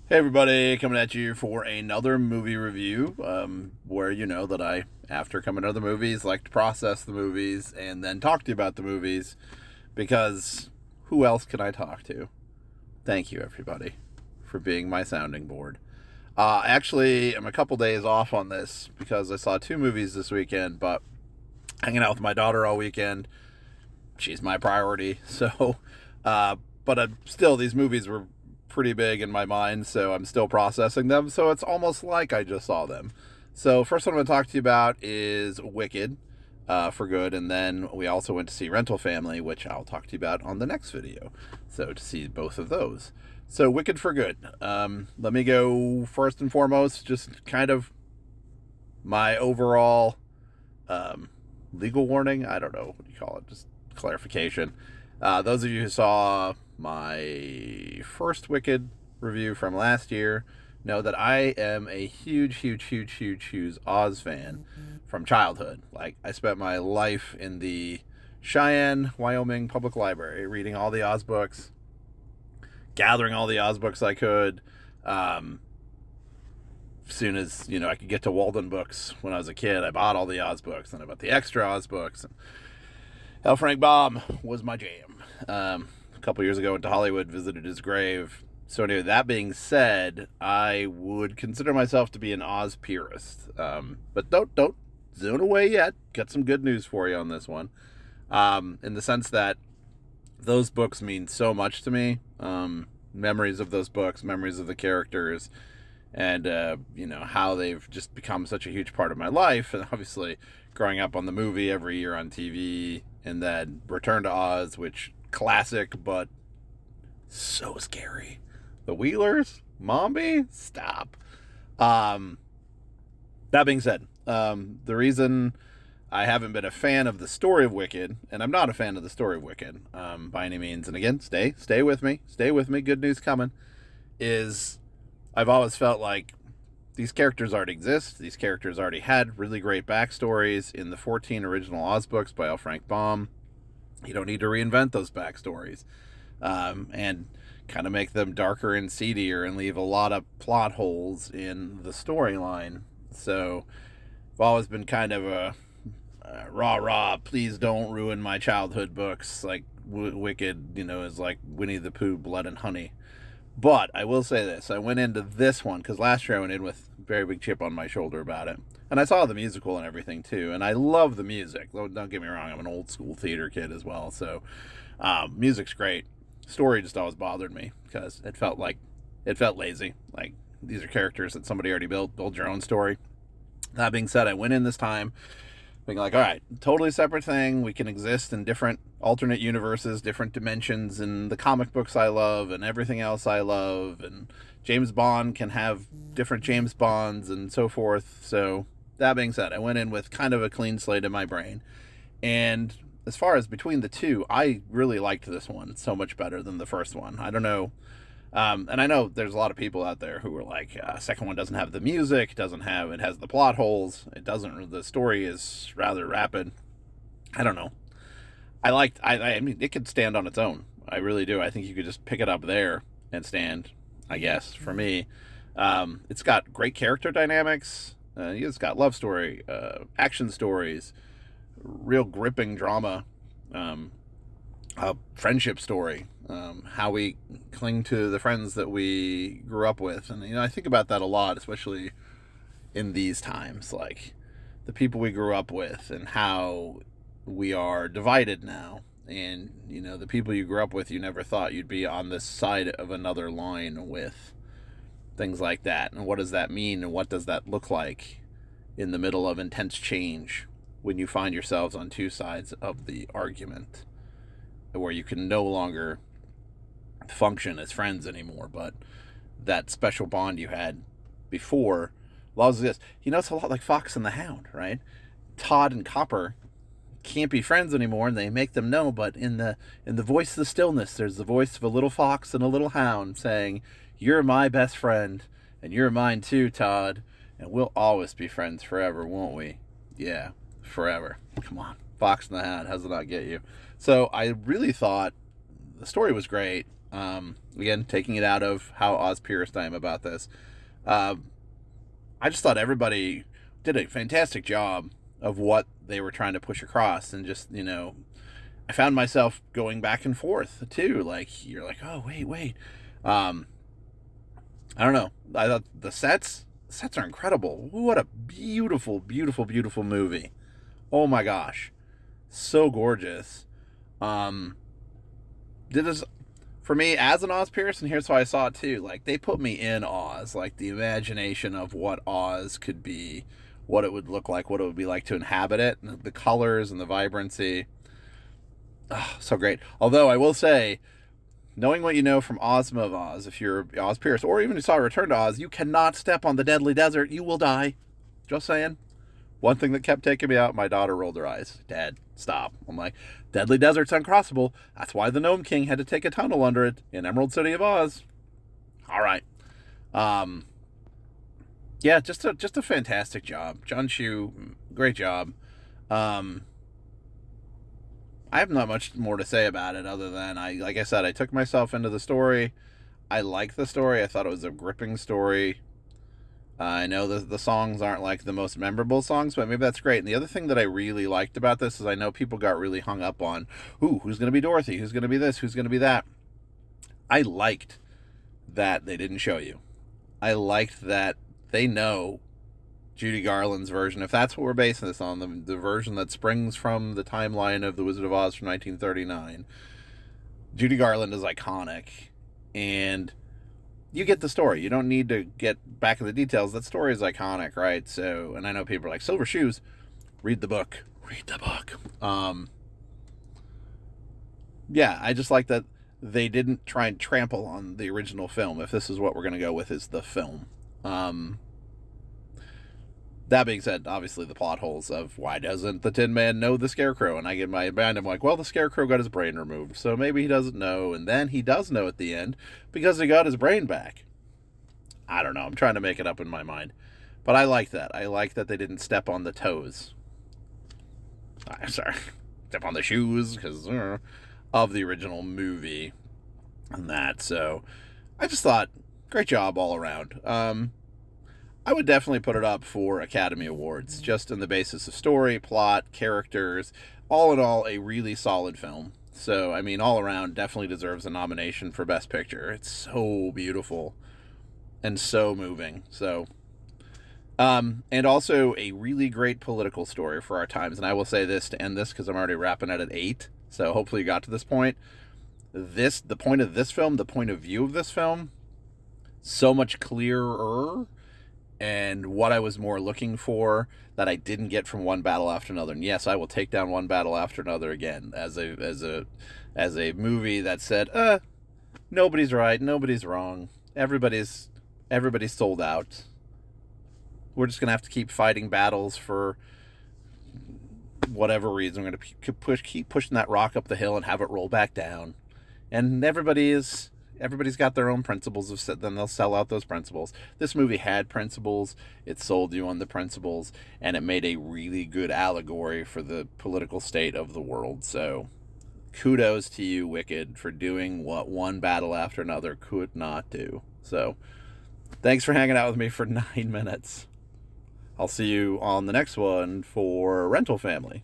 Hey everybody, coming at you for another movie review, where you know that I, after coming to the movies, like to process the movies and then talk to you about the movies, because who else can I talk to? Thank you everybody for being my sounding board. Actually, I'm a couple days off on this because I saw two movies this weekend, but hanging out with my daughter all weekend, she's my priority. So, uh, but still, these movies were pretty big in my mind, so I'm still processing them. So it's almost like I just saw them. So first one I'm going to talk to you about is Wicked, for good, and then we also went to see Rental Family, which I'll talk to you about on the next video. So to see both of those. So Wicked for good. Let me go first and foremost, just kind of my overall legal warning. I don't know what you call it, just clarification. Those of you who saw my first Wicked review from last year know that I am a huge Oz fan from childhood. Like, I spent my life in the Cheyenne, Wyoming Public Library reading all the Oz books, gathering all the Oz books I could. As soon as I could get to Walden books when I was a kid, I bought all the Oz books, and I bought the extra Oz books. And L. Frank Baum was my jam. A couple years ago, went to Hollywood, visited his grave. So anyway, that being said, I would consider myself to be an Oz purist. But don't zone away yet. Got some good news for you on this one. In the sense that those books mean so much to me. Memories of those books, memories of the characters, and how they've just become such a huge part of my life. And obviously, growing up on the movie every year on TV, and then Return to Oz, which classic but so scary. The Wheelers, Mombi, stop. Um, that being said, the reason I haven't been a fan of the story of Wicked, and I'm not a fan of the story of Wicked by any means, and again, stay with me, good news coming, is I've always felt like these characters already exist. These characters already had really great backstories in the 14 original Oz books by L. Frank Baum. You don't need to reinvent those backstories, and kind of make them darker and seedier and leave a lot of plot holes in the storyline. So I've always been kind of a rah rah, please don't ruin my childhood books. Like Wicked, is like Winnie the Pooh, Blood and Honey. But I will say this: I went into this one because last year I went in with a very big chip on my shoulder about it, and I saw the musical and everything too, and I love the music. Don't get me wrong; I'm an old school theater kid as well, so music's great. Story just always bothered me because it felt lazy. Like, these are characters that somebody already built. Build your own story. That being said, I went in this time being like, all right, totally separate thing. We can exist in different alternate universes, different dimensions, and the comic books I love and everything else I love, and James Bond can have different James Bonds and so forth. So that being said, I went in with kind of a clean slate in my brain. And as far as between the two, I really liked this one so much better than the first one. I don't know. And I know there's a lot of people out there who were like, second one doesn't have the music, it has the plot holes, the story is rather rapid. I don't know. I mean, it could stand on its own. I really do. I think you could just pick it up there and stand, I guess, for me. It's got great character dynamics. It's got love story, action stories, real gripping drama, um, a friendship story, how we cling to the friends that we grew up with. And, I think about that a lot, especially in these times, like the people we grew up with and how we are divided now. And, the people you grew up with, you never thought you'd be on this side of another line with, things like that. And what does that mean? And what does that look like in the middle of intense change when you find yourselves on two sides of the argument, where you can no longer function as friends anymore, but that special bond you had before loves this. It's a lot like Fox and the Hound, right? Todd and Copper can't be friends anymore, and they make them know. But in the voice of the stillness, there's the voice of a little fox and a little hound saying, "You're my best friend, and you're mine too, Todd, and we'll always be friends forever, won't we?" Yeah, forever. Come on, Fox and the Hound. How's it not get you? So I really thought the story was great. Again, taking it out of how Oz purist I am about this. Uh, I just thought everybody did a fantastic job of what they were trying to push across, and just, I found myself going back and forth too. Like, you're like, oh, wait. Um, I don't know. I thought the sets are incredible. What a beautiful, beautiful, beautiful movie. Oh my gosh, so gorgeous. Um, did this for me as an Oz Pierce, and here's how I saw it too. Like, they put me in Oz, like the imagination of what Oz could be, what it would look like, what it would be like to inhabit it, and the colors and the vibrancy. Oh, so great. Although I will say, knowing what you know from Ozma of Oz, if you're Oz Pierce, or even you saw Return to Oz, you cannot step on the deadly desert. You will die. Just saying. One thing that kept taking me out, my daughter rolled her eyes. Dad, stop. I'm like, deadly desert's uncrossable. That's why the Gnome King had to take a tunnel under it in Emerald City of Oz. All right. Yeah, just a fantastic job. John Chu, great job. I have not much more to say about it other than, like I said, I took myself into the story. I like the story. I thought it was a gripping story. I know the songs aren't like the most memorable songs, but maybe that's great. And the other thing that I really liked about this is I know people got really hung up on, who's going to be Dorothy? Who's going to be this? Who's going to be that? I liked that they didn't show you. I liked that they know Judy Garland's version, if that's what we're basing this on, the version that springs from the timeline of The Wizard of Oz from 1939. Judy Garland is iconic, and you get the story. You don't need to get back in the details. That story is iconic, right? So, and I know people are like, Silver Shoes, read the book. Read the book. Yeah, I just like that they didn't try and trample on the original film, if this is what we're going to go with, is the film. That being said, obviously the plot holes of why doesn't the Tin Man know the Scarecrow? And I get my band, I'm like, well, the Scarecrow got his brain removed, so maybe he doesn't know, and then he does know at the end because he got his brain back. I don't know. I'm trying to make it up in my mind. But I like that. I like that they didn't step on the toes. I'm sorry. Step on the shoes, because of the original movie and that. So I just thought, great job all around. I would definitely put it up for Academy Awards, just in the basis of story, plot, characters. All in all, a really solid film. So, I mean, all around, definitely deserves a nomination for Best Picture. It's so beautiful and so moving. So, and also a really great political story for our times. And I will say this to end this, because I'm already wrapping it at 8. So hopefully you got to this point. The point of this film, the point of view of this film, so much clearer, and what I was more looking for that I didn't get from One Battle After Another. And yes, I will take down One Battle After Another again as a movie that said, nobody's right, nobody's wrong, everybody's sold out. We're just gonna have to keep fighting battles for whatever reason. We're gonna keep pushing that rock up the hill and have it roll back down, and everybody's got their own principles, then they'll sell out those principles. This movie had principles. It sold you on the principles, and it made a really good allegory for the political state of the world. So kudos to you, Wicked, for doing what One Battle After Another could not do. So thanks for hanging out with me for 9 minutes. I'll see you on the next one for Rental Family.